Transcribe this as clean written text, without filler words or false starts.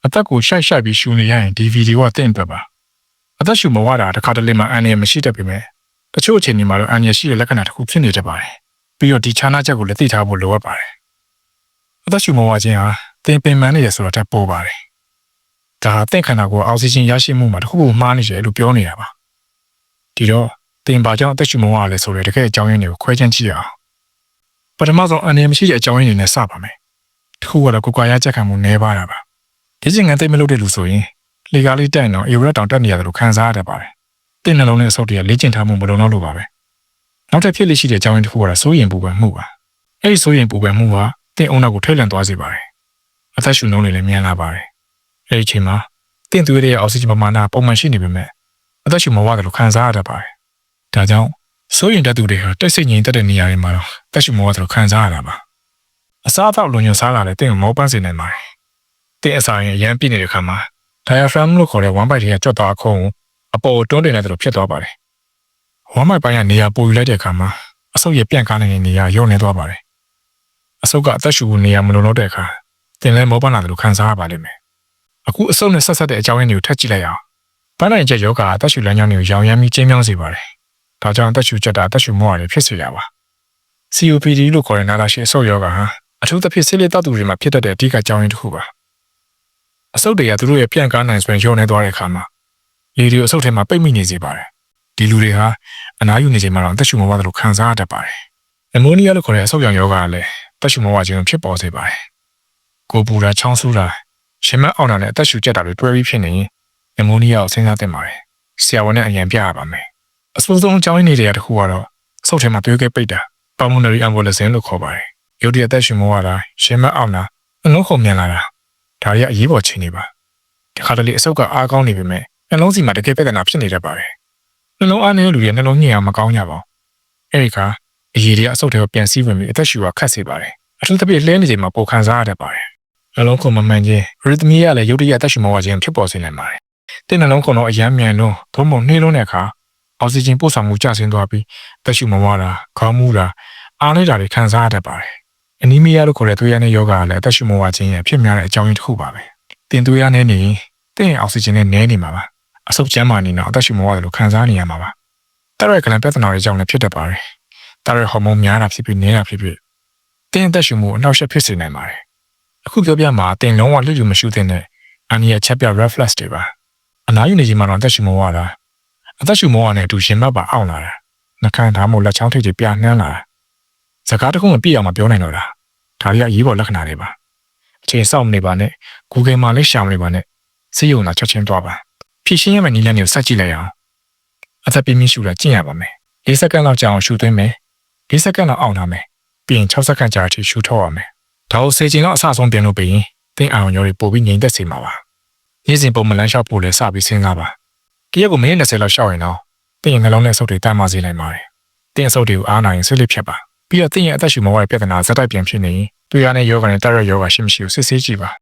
အသက်ကိုရှိုက်ပြီးရှူနေရရင်ဒီဗီဒီယိုကတင့်အတွက်ပါအသက်ရှူမဝတာတစ်ခါတလေမှအန်ရမရှိတတ်ပေမဲ့တချို့အချိန်တွေမှာတော့အန်ရရှိတဲ့လက္ခဏာတစ်ခုဖြစ်နေတတ်ပါတယ်ပြီးတော့ဒီခြားနာချက်ကိုလည်းသိထားဖို့လိုအပ်ပါတယ်အသက်ရှူမဝခြင်းဟာတင်ပင်ပန်းနေရဆိုတာတက်ပေါ်ပါတယ်ဒါဟာတင့်ခန္ဓာကိုယ်အောက်ဆီဂျင်ရရှိမှုမှာတစ်ခုခုမှားနေတယ်လို့ပြောနေတာပါဒီတော့တင်ပါကြောင့်အသက်ရှူမဝလဲဆိုတဲ့တကယ်အကြောင်းရင်းတွေကိုခွဲခြမ်းကြည့်ရအောင်ပထမဆုံးအန်ရမရှိတဲ့အကြောင်းရင်းတွေနဲ့စပါမယ်တစ်ခုကတော့ကိုယ်ကွာရချက်ခံမှုနည်းပါတာပါဒီစင်ငံသိမလို့တဲ့လူဆိုရင်လေကားလေးတိုက်တော့အေဝရက်တောင်တက်နေရတယ်လို့ခံစားရတတ်ပါတယ်တင့်နှလုံးနဲ့အဆုတ်တွေကလေ့ကျင့်ထားမှုမလုံလောက်လို့ပါပဲနောက်ထပ်ဖြစ်လိရှိတဲ့အကြောင်းရင်းတစ်ခုကတော့စိုးရင်ပူပန်မှုပါအဲ့ဒီစိုးရင်ပူပန်မှုကတင့်အုံနောက်ကိုထိတ်လန့်သွားစေပါတယ်အသက်ရှူနှုန်းတွေလည်းမြန်လာပါတယ်အဲ့ဒီအချိန်မှာတင့်သွေးရဲ့အောက်ဆီဂျင်ပမာဏပုံမှန်ရှိနေပေမဲ့အသက်ရှူမဝတယ်လို့ခံစားရတတ်ပါတယ်ဒါကြောင့်စိုးရင်တက်သူတွေဟာတက်စိတ်ငြိမ်သက်တဲ့နေရာတွေမှာတော့တက်ရှူမဝတယ်လို့ခံစားရတာပါအစားအသောက်လုံညွန်စားလာတဲ့တင့်ကိုမောပန်းစေနိုင်ပါတယ်တင့်အစာရင်ရမ်းပြည့်နေတဲ့ခါမှာ diaphragm လို့ခေါ်တဲ့ဝမ်းပိုက်တွေကကြွတ်သွားခုံးအပေါ်တွန်းတင်လိုက်တယ်လို့ဖြစ်သွားပါတယ်ဝမ်းပိုက်ပိုင်းကနေရာပိုယူလိုက်တဲ့အခါမှာအဆုတ်ရဲ့ပြန့်ကားနေတဲ့နေရာရုံနေသွားပါတယ်အဆုတ်ကအသက်ရှူဖို့နေရာမလုံလောက်တဲ့အခါတင်လဲမောပန်းလာတယ်လို့ခံစားရပါလိမ့်မယ်အခုအဆုတ်နဲ့ဆက်ဆက်တဲ့အကြောင်းရင်းတွေကိုထပ်ကြည့်လိုက်အောင်ပန်းနိုင်ချက်ယောဂအသက်ရှူလမ်းကြောင်းတွေကိုရောင်ရမ်းပြီးကျဉ်းမြောင်းစေပါတယ်ဒါကြောင့်အသက်ရှူချက်တာအသက်ရှူမောရတယ်ဖြစ်စေရပါ COPD လို့ခေါ်တဲ့နာတာရှည်အဆုတ်ယောဂဟာအထူးသဖြင့်ဆေးလိပ်တောက်သူတွေမှာဖြစ်တတ်တဲ့အဓိကအကြောင်းရင်းတစ်ခုပါအဆုတ်တွေကသူတို့ရဲ့ပြန့်ကားနိုင်စွမ်းရုံနေသွားတဲ့အခါမှာလေတွေအဆုတ်ထဲမှာပိတ်မိနေစေပါတယ်ဒီလူတွေဟာအနားယူနေချိန်မှာတော့အသက်ရှူမဝတယ်လို့ခံစားရတတ်ပါတယ်အမိုနီးယားလို့ခေါ်တဲ့အဆုတ်ရောင်ယောဂကလည်းအသက်ရှူမဝခြင်းဖြစ်ပေါ်စေပါတယ်ကိုပူတာချောင်းဆူတာရှင်မအောင်တာနဲ့အသက်ရှူကြက်တာတွေတွဲပြီးဖြစ်နေရင်အမိုနီးယားကိုစဉ်းစားသင့်ပါတယ်ဆရာဝန်နဲ့အရင်ပြရပါမယ်အဆိုးဆုံးအကြောင်းရင်းတွေတစ်ခုကတော့အဆုတ်ထဲမှာသွေးကဲပိတ်တာ pulmonary embolism လို့ခေါ်ပါတယ်ရုတ်တရက်အသက်ရှူမဝတာရှင်မအောင်တာနှလုံးခုန်မြန်လာတာဒါတွေကအရေးပေါ်ချိန်နေပါဒီခါတလေအဆုတ်ကအားကောင်းနေပေမဲ့နှလုံးစီမှာတကယ်ပြဿနာဖြစ်နေတတ်ပါတယ်နှလုံးအားနည်းလူတွေနှလုံးညင်အောင်မကောင်းကြပါဘူးအဲဒီခါအရည်တွေအဆုတ်တွေကိုပြန်စီးဝင်ပြီးအသက်ရှူရခက်စေပါတယ်အထူးသဖြင့်လှဲနေချိန်မှာပိုခံစားရတတ်ပါတယ်နှလုံးခုန်မမှန်ခြင်း arrhythmia လည်းရုတ်တရက်အသက်ရှူမဝခြင်းဖြစ်ပေါ်စေနိုင်ပါတယ်တဲ့နှလုံးခုန်တော့အယမ်းမြန်လို့သို့မဟုတ်နှေးလွန်းတဲ့အခါအောက်ဆီဂျင်ပို့ဆောင်မှုကျဆင်းသွားပြီးအသက်ရှူမဝတာခေါင်းမူတာအားနည်းတာတွေခံစားရတတ်ပါတယ်အနီမီယာလို့ခေါ်တဲ့သွေးရည်နဲ့ယောဂကလည်းအသက်ရှူမဝခြင်းရဲ့ဖြစ်များတဲ့အကြောင်းရင်းတစ်ခုပါပဲတင်သွေးရည်နဲ့နေရင်တင့်ရဲ့အောက်ဆီဂျင်နဲ့နည်းနေမှာပါအဆုတ်ကျန်းမာနေတော့အသက်ရှူမဝတယ်လို့ခံစားနေရမှာပါတရက်ဂလန်ပြဿနာတွေကြောင့်လည်းဖြစ်တတ်ပါတယ်တရက်ဟော်မုန်းများတာဖြစ်ပြီးနည်းတာဖြစ်ဖြစ်တင်အသက်ရှူမှုအနှောက်အယှက်ဖြစ်စေနိုင်ပါတယ်အခုပြောပြမှာတင်လုံးဝလွတ်ယူမရှုသင့်တဲ့အန်နီရဲ့ချက်ပြ reflex တွေပါအနားယူနေချိန်မှာတော့အသက်ရှူမဝတာအသက်ရှူမဝနဲ့အတူရှင်မတ်ပါအောင်လာတာနှာခမ်းဓာတ်မို့လက်ချောင်းထိပ်တွေပြနှမ်းလာတာစကားတခုမပြည့်အောင်မပြောနိုင်တော့တာဒါတွေကအရေးပေါ်လက္ခဏာတွေပါအချိန်စောင့်မနေပါနဲ့ Google မှာလည်းရှာမနေပါနဲ့စိတ်ယုံတာချက်ချင်းသွားပါဖြည့်ရှင်းရမယ့်နည်းလမ်းတွေကိုစက်ကြည့်လိုက်အောင်အသက်ပြင်းပြင်းရှူတာကျင့်ရပါမယ်၄စက္ကန့်လောက်ကြာအောင်ရှူသွင်းမယ်၄စက္ကန့်လောက်အောင်ထားမယ်ပြီးရင်6စက္ကန့်ကြာအထိရှူထုတ်ရမယ်ဒါကို10ချိန်လောက်အစဆုံးပြင်လို့ပြီးရင်သင်အာရုံရောတွေပို့ပြီးငြိမ်သက်စေမှာပါနေ့စဉ်ပုံမှန်လမ်းလျှောက်ဖို့လည်းစပြီးစဉ်းစားပါတရက်ကိုမိနစ်20လောက်လျှောက်ရင်တော့သင်ရဲ့နှလုံးနဲ့အဆုတ်တွေတန်းမစေနိုင်ပါတယ်သင်အဆုတ်တွေကိုအားနိုင်ဆွေးလစ်ဖြတ်ပါပြီးတော့သင်ရဲ့အသက်ရှူမဝတဲ့ပြဿနာဇက်တိုက်ပြန်ဖြစ်နေရင်တွေ့ရတဲ့ယောဂနဲ့တရက်ယောဂရှိမရှိကိုစစ်ဆေးကြည့်ပါ